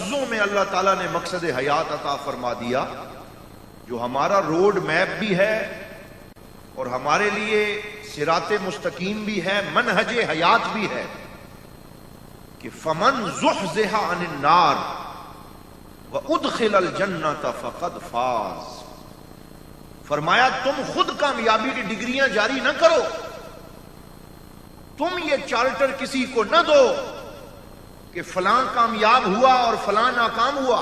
لفظوں میں اللہ تعالیٰ نے مقصد حیات عطا فرما دیا، جو ہمارا روڈ میپ بھی ہے اور ہمارے لیے صراط مستقیم بھی ہے، منہج حیات بھی ہے، کہ فمن زحزح عن النار وادخل الجنۃ فقد فاز۔ فرمایا تم خود کامیابی کی ڈگریاں جاری نہ کرو، تم یہ چارٹر کسی کو نہ دو کہ فلاں کامیاب ہوا اور فلاں ناکام ہوا۔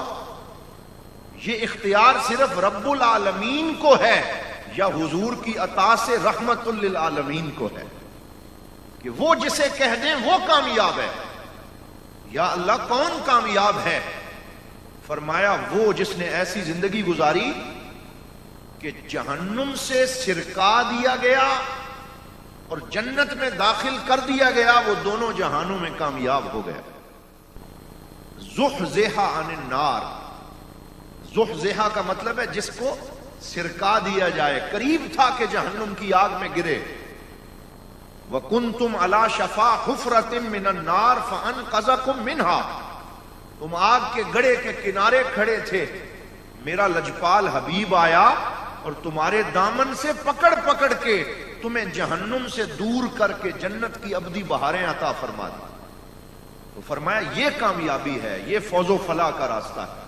یہ اختیار صرف رب العالمین کو ہے یا حضور کی عطا سے رحمت للعالمین کو ہے، کہ وہ جسے کہہ دیں وہ کامیاب ہے۔ یا اللہ کون کامیاب ہے؟ فرمایا وہ جس نے ایسی زندگی گزاری کہ جہنم سے سرکا دیا گیا اور جنت میں داخل کر دیا گیا، وہ دونوں جہانوں میں کامیاب ہو گیا۔ زحزح عن النار، زحزح کا مطلب ہے جس کو سرکا دیا جائے، قریب تھا کہ جہنم کی آگ میں گرے۔ وَكُنْتُمْ عَلَى شَفَا حُفْرَةٍ مِّنَ النَّارِ فَأَنْقَذَكُم مِّنْهَا، تم آگ کے گڑھے کے کنارے کھڑے تھے، میرا لجپال حبیب آیا اور تمہارے دامن سے پکڑ پکڑ کے تمہیں جہنم سے دور کر کے جنت کی ابدی بہاریں عطا فرما دی۔ تو فرمایا یہ کامیابی ہے، یہ فوز و فلاح کا راستہ ہے۔